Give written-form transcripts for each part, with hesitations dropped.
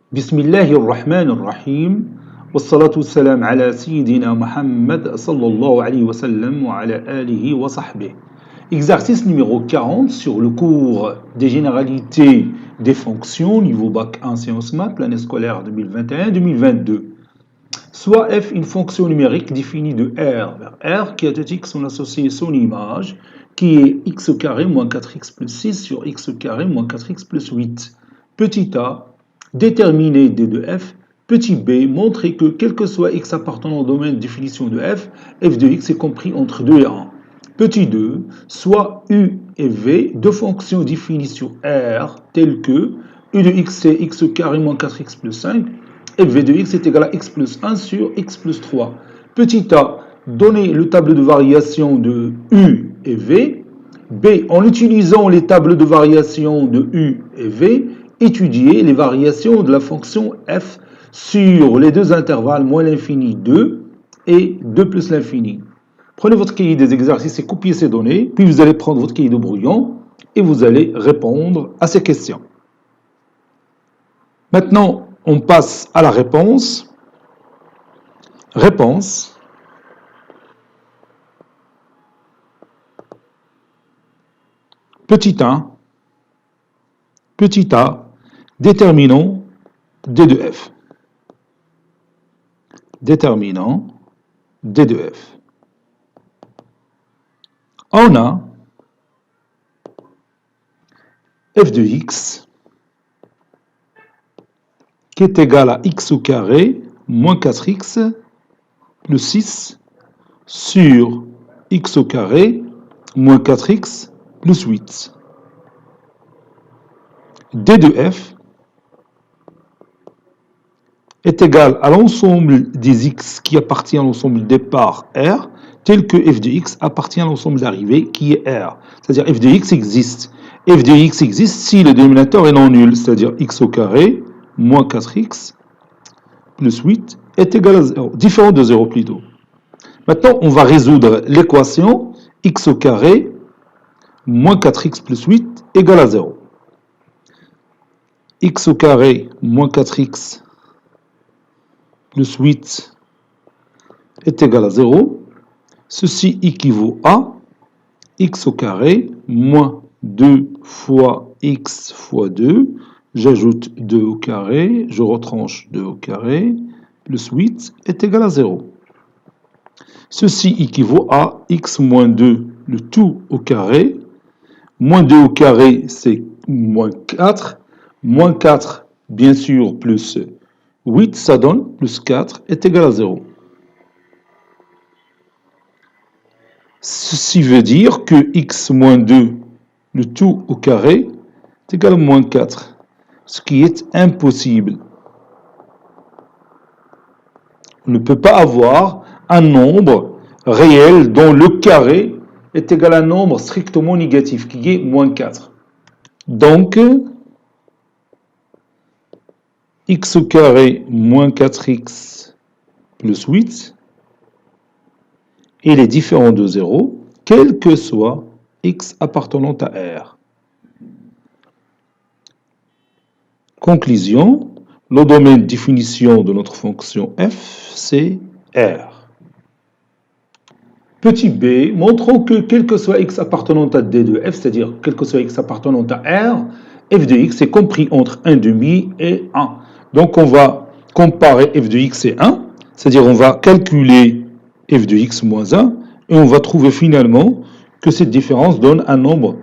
بسم الله الرحمن الرحيم والصلاة والسلام على سيدنا Muhammad sallallahu alayhi wa sallam wa ala alihi wa sahbihi. Exercice numéro 40 sur le cours des généralités des fonctions, niveau bac 1 sciences maths, l'année scolaire 2021-2022. Soit f une fonction numérique définie de r vers r qui a tout x on associe son image qui est x au carré moins 4x plus 6 sur x au carré moins 4x plus 8. Petit a, déterminer d de f. Petit b, montrer que quel que soit x appartenant au domaine de définition de f de x est compris entre 2 et 1. Petit 2, soit u et v, deux fonctions définies sur R telles que u de x c'est x au carré moins 4x plus 5 et v de x est égal à x plus 1 sur x plus 3. Petit a, donner le tableau de variation de u et v. B, en utilisant les tables de variation de u et v, étudier les variations de la fonction f sur les deux intervalles moins l'infini 2 et 2 plus l'infini. Prenez votre cahier des exercices et copiez ces données, puis vous allez prendre votre cahier de brouillon et vous allez répondre à ces questions. Maintenant, on passe à la réponse. Réponse. Petit 1. Petit a. Déterminons d de f. Déterminant d de f. On a f de x qui est égal à x au carré moins 4x plus 6 sur x au carré moins 4x plus 8. d de f est égal à l'ensemble des x qui appartient à l'ensemble départ R, tel que f de x appartient à l'ensemble d'arrivée qui est R. C'est-à-dire f de x existe. f de x existe si le dénominateur est non nul, c'est-à-dire x au carré moins 4x plus 8 est égal à 0, différent de 0 plutôt. Maintenant, on va résoudre l'équation x au carré moins 4x plus 8 égale à 0. X au carré moins 4x plus 8 est égal à 0. Ceci équivaut à x au carré moins 2 fois x fois 2. J'ajoute 2 au carré, je retranche 2 au carré, plus 8 est égal à 0. Ceci équivaut à x moins 2, le tout au carré. Moins 2 au carré, c'est moins 4. Moins 4, bien sûr, plus 8, ça donne plus 4 est égal à 0. Ceci veut dire que x moins 2, le tout au carré, est égal à moins 4, ce qui est impossible. On ne peut pas avoir un nombre réel dont le carré est égal à un nombre strictement négatif, qui est moins 4. Donc, x au carré moins 4x plus 8, il est différent de 0, quel que soit x appartenant à R. Conclusion, le domaine de définition de notre fonction f, c'est R. Petit b, montrons que quel que soit x appartenant à d de f, c'est-à-dire quel que soit x appartenant à R, f de x est compris entre 1,5 et 1. Donc on va comparer f de x et 1, c'est-à-dire on va calculer f de x moins 1, et on va trouver finalement que cette différence donne un nombre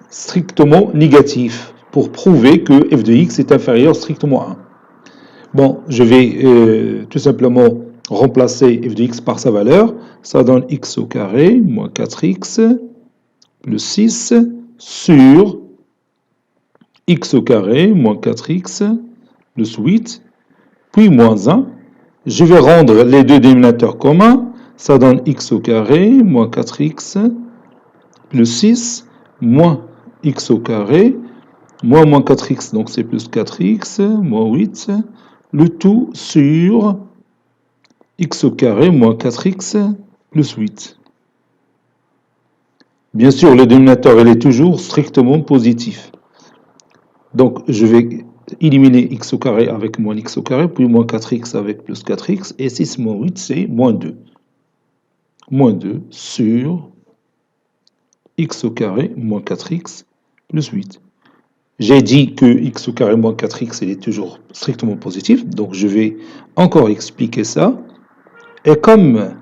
strictement négatif, pour prouver que f de x est inférieur strictement à 1. Bon, je vais tout simplement remplacer f de x par sa valeur, ça donne x au carré moins 4x plus 6 sur x au carré moins 4x plus 8, puis moins 1. Je vais rendre les deux dénominateurs communs, ça donne x au carré moins 4x plus 6 moins x au carré moins 4x, donc c'est plus 4x moins 8, le tout sur x au carré moins 4x plus 8. Bien sûr, le dénominateur il est toujours strictement positif. Donc, je vais éliminer x au carré avec moins x au carré, puis moins 4x avec plus 4x, et 6 moins 8, c'est moins 2. Moins 2 sur x au carré moins 4x plus 8. J'ai dit que x au carré moins 4x, il est toujours strictement positif, donc je vais encore expliquer ça. Et comme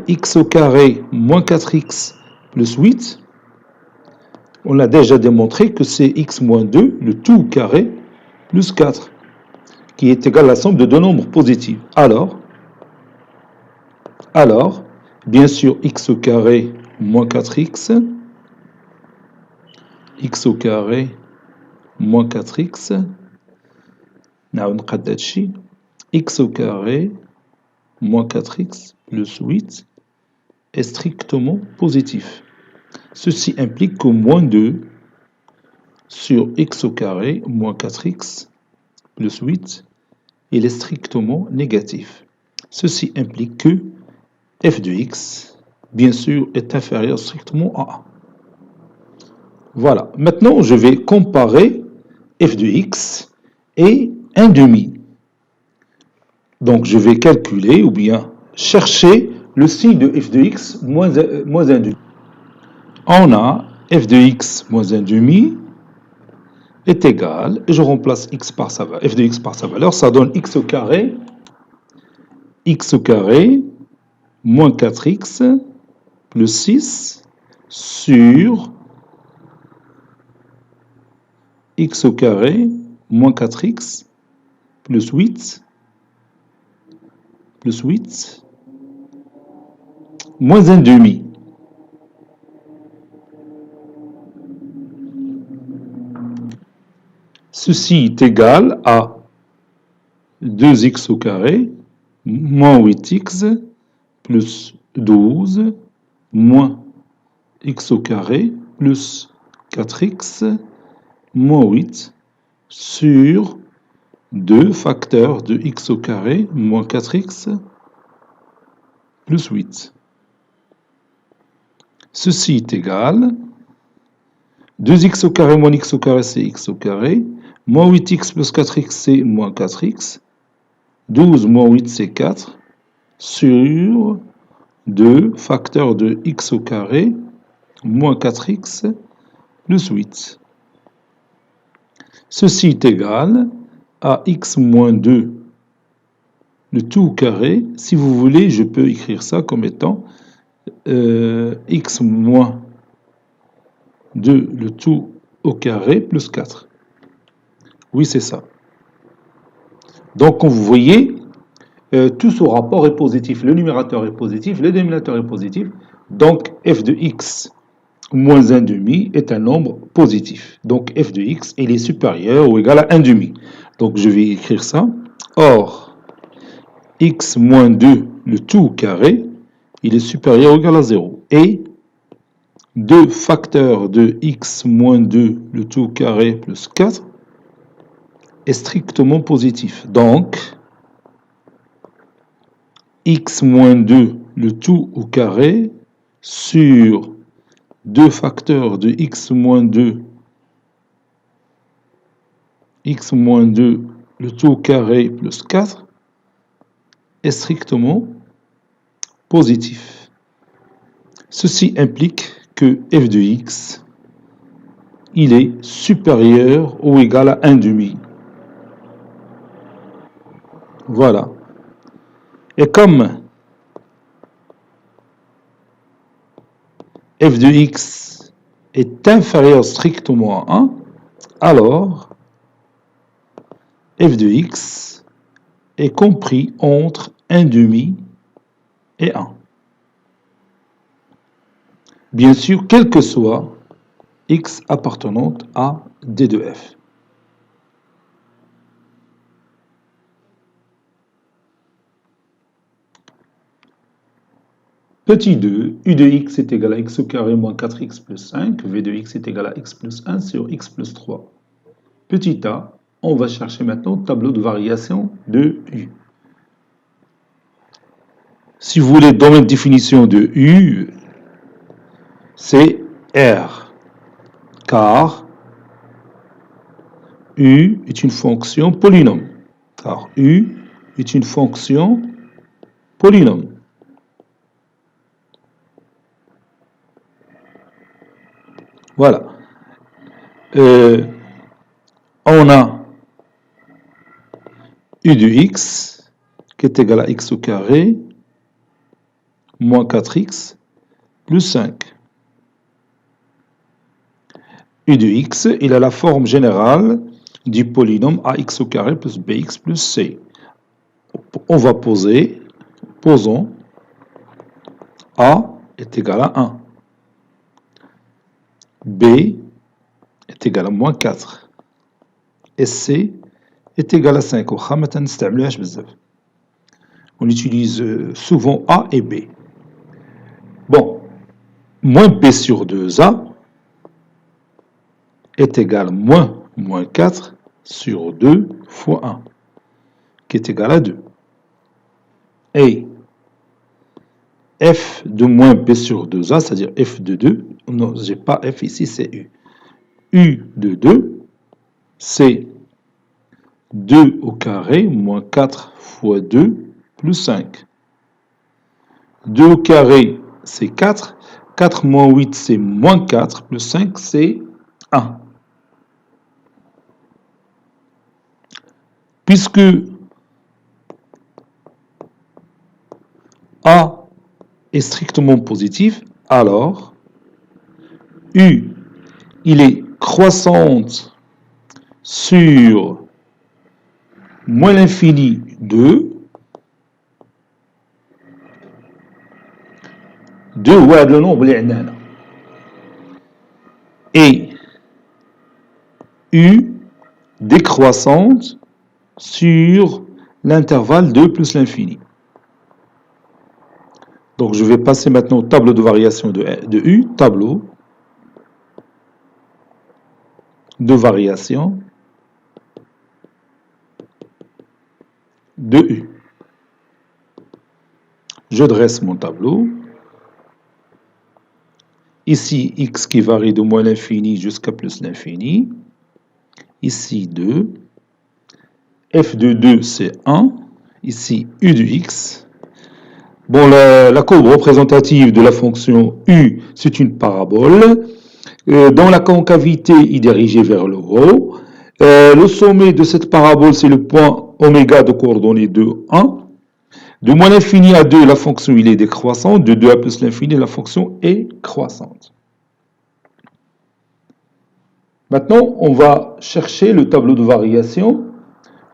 x au carré moins 4x plus 8, on a déjà démontré que c'est x moins 2, le tout carré, plus 4, qui est égal à la somme de deux nombres positifs. Alors, bien sûr, x au carré moins 4x, x au carré moins 4x, x au carré moins 4x plus 8 est strictement positif. Ceci implique que moins 2 sur x au carré moins 4x plus 8, il est strictement négatif. Ceci implique que f de x, bien sûr, est inférieur strictement à 1. Voilà. Maintenant, je vais comparer f de x et 1 demi. Donc, je vais calculer ou bien chercher le signe de f de x moins 1 demi. On a f de x moins 1 demi est égal, et je remplace x par sa valeur, f de x par sa valeur, ça donne x au carré moins 4x plus 6 sur x au carré moins 4x plus 8 moins 1 demi. Ceci est égal à 2x au carré moins 8x plus 12 moins x au carré plus 4x moins 8 sur 2 facteurs de x au carré moins 4x plus 8. Ceci est égal 2x au carré moins x au carré, c'est x au carré, moins 8x plus 4x, c'est moins 4x, 12 moins 8, c'est 4, sur 2 facteurs de x au carré moins 4x plus 8. Ceci est égal à x moins 2, le tout au carré. Si vous voulez, je peux écrire ça comme étant x moins 2, le tout au carré, plus 4. Oui, c'est ça. Donc, comme vous voyez, tout ce rapport est positif. Le numérateur est positif, le dénominateur est positif. Donc, f de x moins 1 demi est un nombre positif. Donc, f de x, il est supérieur ou égal à 1 demi. Donc, je vais écrire ça. Or, x moins 2, le tout au carré, il est supérieur ou égal à 0. Et 2 facteurs de x moins 2, le tout au carré, plus 4, est strictement positif. Donc, x moins 2, le tout au carré, sur 2 facteurs de x moins 2, le tout au carré, plus 4, est strictement positif. Ceci implique que f de x, il est supérieur ou égal à 1 demi. Voilà. Et comme f de x est inférieur strictement à 1, alors f de x est compris entre 1 demi et 1. Bien sûr, quel que soit x appartenant à d de f. Petit 2, u de x est égal à x au carré moins 4x plus 5, v de x est égal à x plus 1 sur x plus 3. Petit a, on va chercher maintenant le tableau de variation de u. Si vous voulez donner une définition de u, c'est R, car U est une fonction polynôme. Car U est une fonction polynôme. Voilà. On a U de x qui est égal à x au carré moins 4x plus 5. U de x, il a la forme générale du polynôme ax au carré plus bx plus c. On va posons a est égal à 1. B est égal à moins 4. Et C est égal à 5. On utilise souvent A et B. Bon, moins B sur 2A est égal à moins 4 sur 2 fois 1, qui est égal à 2. Et f de moins b sur 2a, c'est-à-dire f de 2, non, je n'ai pas f ici, c'est u. U de 2, c'est 2 au carré moins 4 fois 2 plus 5. 2 au carré, c'est 4. 4 moins 8, c'est moins 4. Plus 5, c'est 1. Puisque A est strictement positif, alors U, il est croissante sur moins l'infini 2. 2 هو le nombre اللي عندنا. Et U décroissante sur l'intervalle 2 plus l'infini. Donc je vais passer maintenant au tableau de variation de U, tableau de variation de U. Je dresse mon tableau. Ici, x qui varie de moins l'infini jusqu'à plus l'infini. Ici, 2. F de 2, c'est 1. Ici, U de x. Bon, la courbe représentative de la fonction U, c'est une parabole. Dont la concavité est dirigée vers le haut. Le sommet de cette parabole, c'est le point oméga de coordonnées 2, 1. De moins l'infini à 2, la fonction il est décroissante. De 2 à plus l'infini, la fonction est croissante. Maintenant, on va chercher le tableau de variation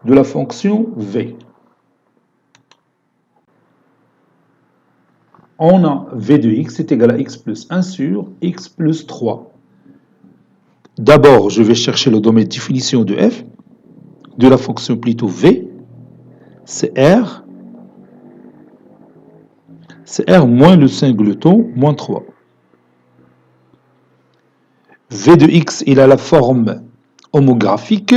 de la fonction V. On a V de x est égal à x plus 1 sur x plus 3. D'abord, je vais chercher le domaine de définition de f, de la fonction plutôt V. C'est R. C'est R moins le singleton, moins 3. V de x, il a la forme homographique.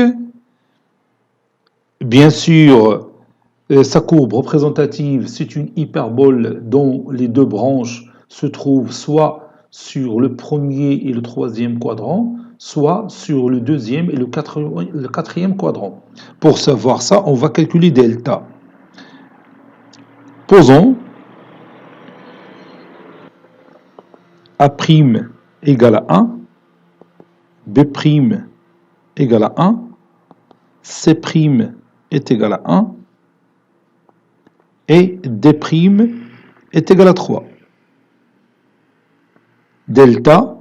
Bien sûr, sa courbe représentative, c'est une hyperbole dont les deux branches se trouvent soit sur le premier et le troisième quadrant, soit sur le deuxième et le quatrième quadrant. Pour savoir ça, on va calculer delta. Posons A' égale à 1, B' égale à 1, C' est égal à 1, et D' est égal à 3. Delta,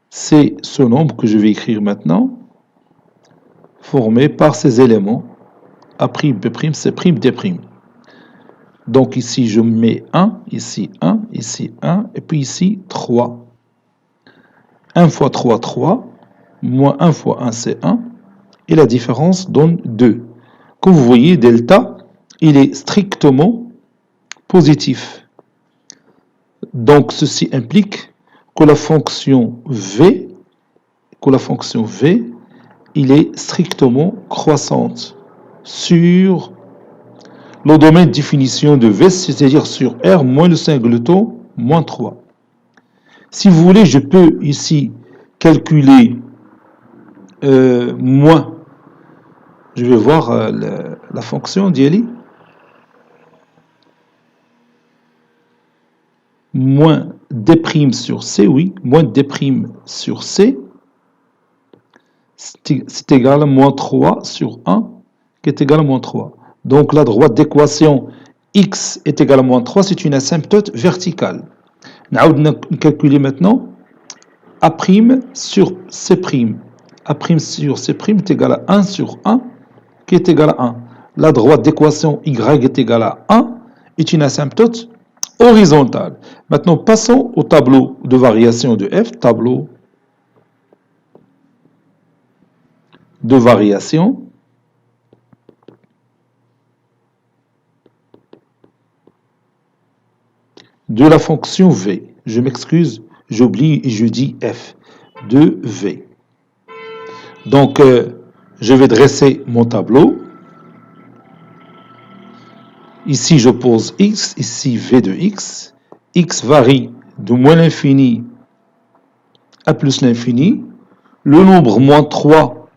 c'est ce nombre que je vais écrire maintenant, formé par ces éléments, A', B', C', D'. Donc ici, je mets 1, ici 1, ici 1, et puis ici 3. 1 fois 3, 3, moins 1 fois 1, c'est 1, et la différence donne 2. Comme vous voyez, delta, il est strictement positif. Donc ceci implique que la fonction V, il est strictement croissante sur le domaine de définition de V, c'est-à-dire sur R moins le singleton moins 3. Si vous voulez, je peux ici calculer moins, je vais voir la fonction d'Yeli, moins d' sur C, oui, moins d' sur C, c'est égal à moins 3 sur 1, qui est égal à moins 3. Donc la droite d'équation x est égal à moins 3, c'est une asymptote verticale. On va calculer maintenant A' sur C'. A' sur C' est égal à 1 sur 1, qui est égal à 1. La droite d'équation y est égale à 1 est une asymptote horizontale. Maintenant, passons au tableau de variation de f, tableau de variation de la fonction v. Je m'excuse, j'oublie et je dis f de v. Donc, je vais dresser mon tableau. Ici, je pose x, ici v de x. X varie de moins l'infini à plus l'infini. Le nombre moins 3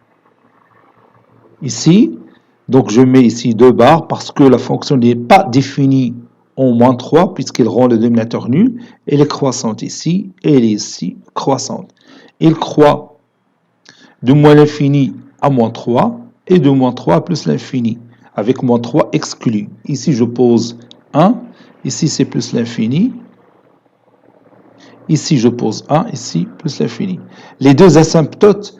ici. Donc, je mets ici 2 barres parce que la fonction n'est pas définie en moins 3 puisqu'elle rend le dénominateur nul. Elle est croissante ici et elle est ici croissante. Il croît de moins l'infini à moins 3 et de moins 3 à plus l'infini, avec moins 3 exclu. Ici, je pose 1, ici c'est plus l'infini, ici je pose 1, ici plus l'infini. Les deux asymptotes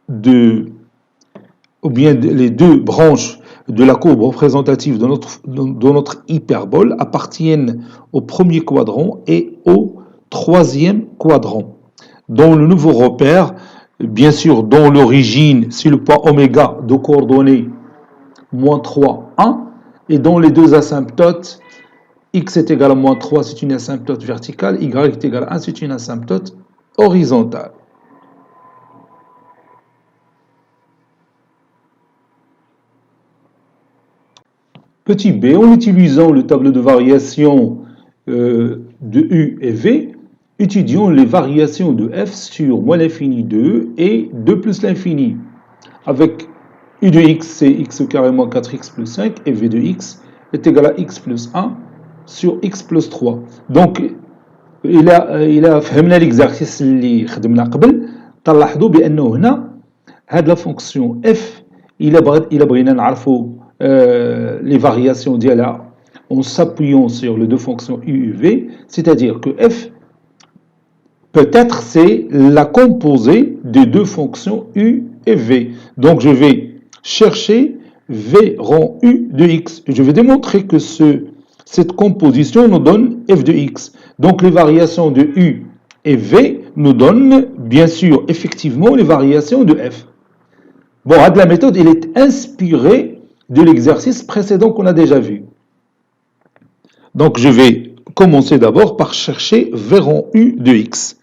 ou bien les deux branches de la courbe représentative de notre hyperbole appartiennent au premier quadrant et au troisième quadrant. Dans le nouveau repère, bien sûr, dans l'origine, c'est le point oméga de coordonnées moins 3, 1. Et dans les deux asymptotes, x est égal à moins 3, c'est une asymptote verticale, y est égal à 1, c'est une asymptote horizontale. Petit b, en utilisant le tableau de variation de u et v, étudions les variations de f sur moins l'infini de e et 2 plus l'infini. Avec u de x, c'est x au carré moins 4x plus 5, et v de x est égal à x plus 1 sur x plus 3. Donc, إلى فهمنا l'exercice اللي خدمنا قبل تلاحظوا بأنه هنا هاد la fonction f إلى بغينا نعرفوا les variations ديالها en s'appuyant sur les deux fonctions u et v, c'est-à-dire que f peut-être c'est la composée des deux fonctions u et v. Donc je vais chercher v rang u de x. Et je vais démontrer que cette composition nous donne f de x. Donc les variations de u et v nous donnent bien sûr effectivement les variations de f. Bon, la méthode elle est inspirée de l'exercice précédent qu'on a déjà vu. Donc je vais commencer d'abord par chercher v rang u de x.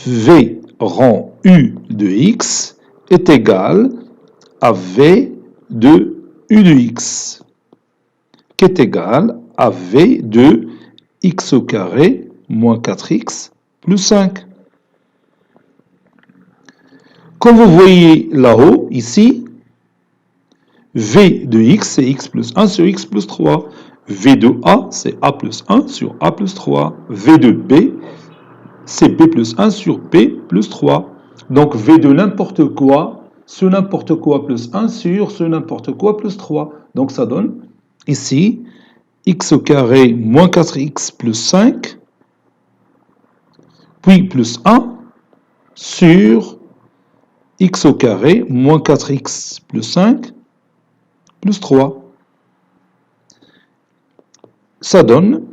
V rang u de x est égal à v de u de x, qui est égal à v de x au carré moins 4x plus 5. Comme vous voyez là-haut, ici, v de x, c'est x plus 1 sur x plus 3. v de a, c'est a plus 1 sur a plus 3. v de b, c'est b plus 1 sur b plus 3. Donc v de n'importe quoi, ce n'importe quoi plus 1 sur ce n'importe quoi plus 3. Donc ça donne ici x au carré moins 4x plus 5, puis plus 1 sur x au carré moins 4x plus 5 plus 3. Ça donne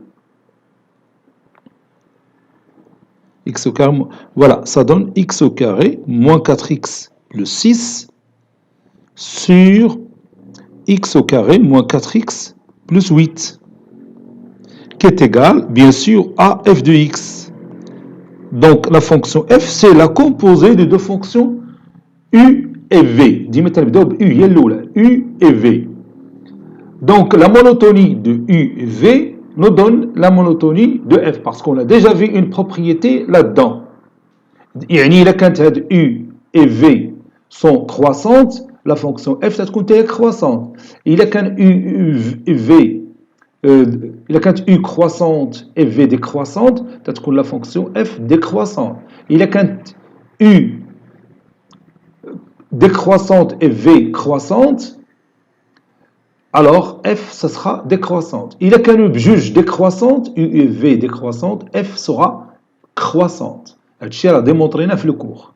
x au carré, voilà, ça donne x au carré moins 4x plus 6 sur x au carré moins 4x plus 8, qui est égal, bien sûr, à f de x. Donc, la fonction f, c'est la composée des deux fonctions u et v. U et v. Donc, la monotonie de u et v nous donne la monotonie de f, parce qu'on a déjà vu une propriété là-dedans. يعني إذا كانت هاد u et V sont croissantes, la fonction f تكون croissante. Il y a qu'un V il a quand U croissante et V décroissante, تكون la fonction f décroissante. Il y a quand U décroissante et V croissante, alors f, ça sera décroissante. Il y a qu'un juge décroissante, U et V décroissante, f sera croissante. هادشي راه démontré في le cours.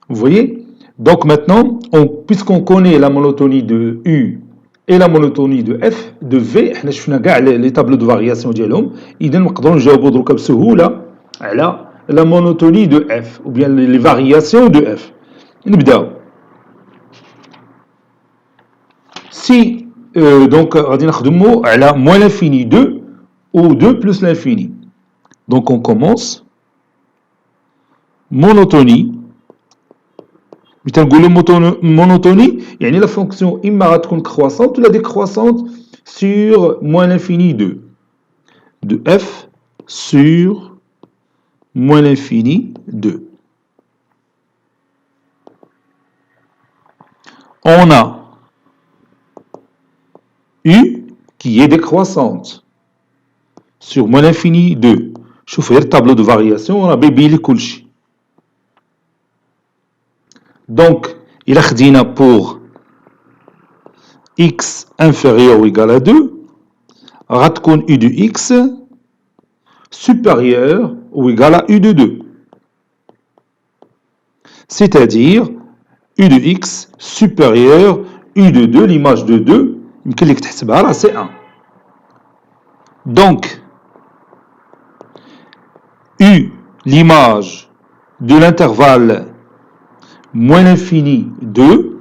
Vous voyez? Donc maintenant, puisqu'on connaît la monotonie de U et la monotonie de F, de V, حنا شفنا كاع les tableaux de variation ديالهم, إذا نقدروا نجاوبوا دروكا بسهولة على la monotonie de F ou bien les variations de F. نبداو. Si donc غادي نخدموا على moins l'infini 2 ou 2 plus l'infini. Donc on commence monotonie. تنقولوا monotonie يعني la fonction إما غتكون croissante ou la décroissante sur moins l'infini 2 de f sur moins l'infini 2. On a U qui est décroissante sur moins l'infini 2. شوف غير tableau de variation on a بيبين لي كلشي. Donc, il a خدينا pour x inférieur ou égal à 2, غتكون u de x supérieur ou égal à u de 2. C'est-à-dire u de x supérieur u de 2, l'image de 2, يمكن لك تحسبها راه c'est 1. Donc, u, l'image de l'intervalle moins l'infini 2,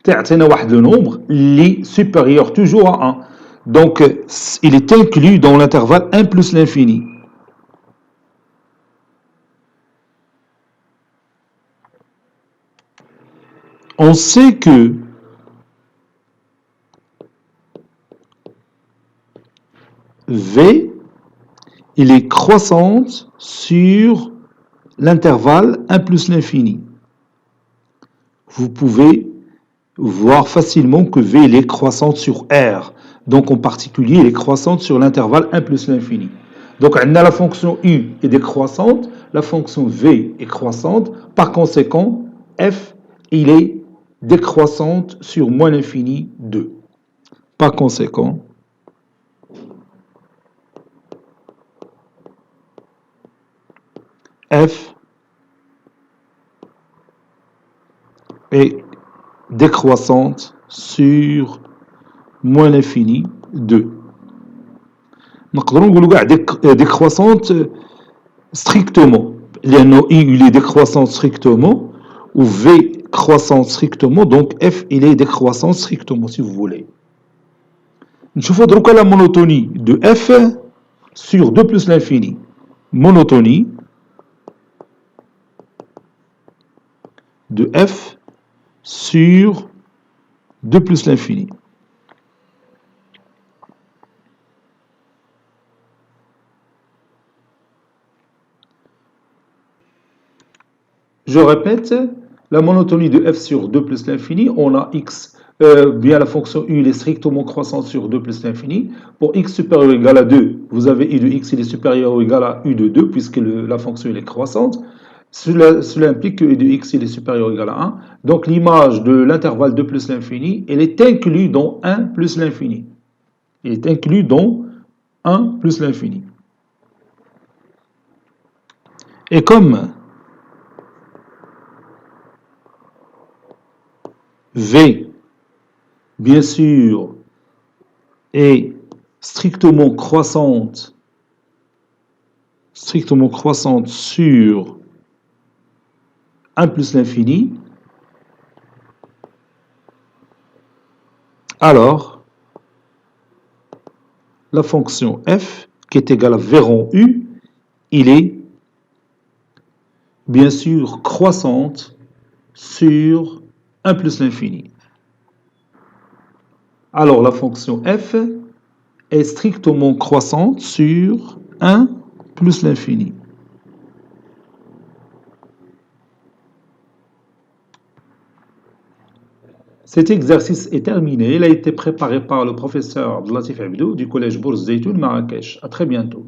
تعطينا واحد le nombre اللي supérieur toujours à 1. Donc, il est inclus dans l'intervalle 1 plus l'infini. On sait que V, il est croissante sur l'intervalle 1 plus l'infini. Vous pouvez voir facilement que V il est croissante sur R. Donc en particulier, il est croissante sur l'intervalle 1 plus l'infini. Donc on a la fonction U est décroissante, la fonction V est croissante. Par conséquent, F il est décroissante sur moins l'infini 2. Par conséquent, F est décroissante sur moins l'infini 2. نقدروا نقولوا كاع décroissante strictement لأنه I il est décroissant strictement ou V croissant strictement, donc F il est décroissant strictement si vous voulez. نشوفوا دروكا la monotonie de F sur 2 plus l'infini. Monotonie de F sur 2 plus l'infini. Je répète, la monotonie de f sur 2 plus l'infini, on a x, bien la fonction u, il est strictement croissante sur 2 plus l'infini. Pour x supérieur ou égal à 2, vous avez u de x, il est supérieur ou égal à u de 2, puisque la fonction il est croissante. Cela implique que u de x, il est supérieur ou égal à 1. Donc l'image de l'intervalle 2 plus l'infini, elle est inclue dans 1 plus l'infini. Elle est inclue dans 1 plus l'infini. Et comme V, bien sûr, est strictement croissante sur 1 plus l'infini, alors la fonction f, qui est égale à v rond u, il est bien sûr croissante sur 1 plus l'infini. Alors la fonction f est strictement croissante sur 1 plus l'infini. Cet exercice est terminé. Il a été préparé par le professeur Abdelatif Abdou du collège Bourse Zeytoun Marrakech. À très bientôt.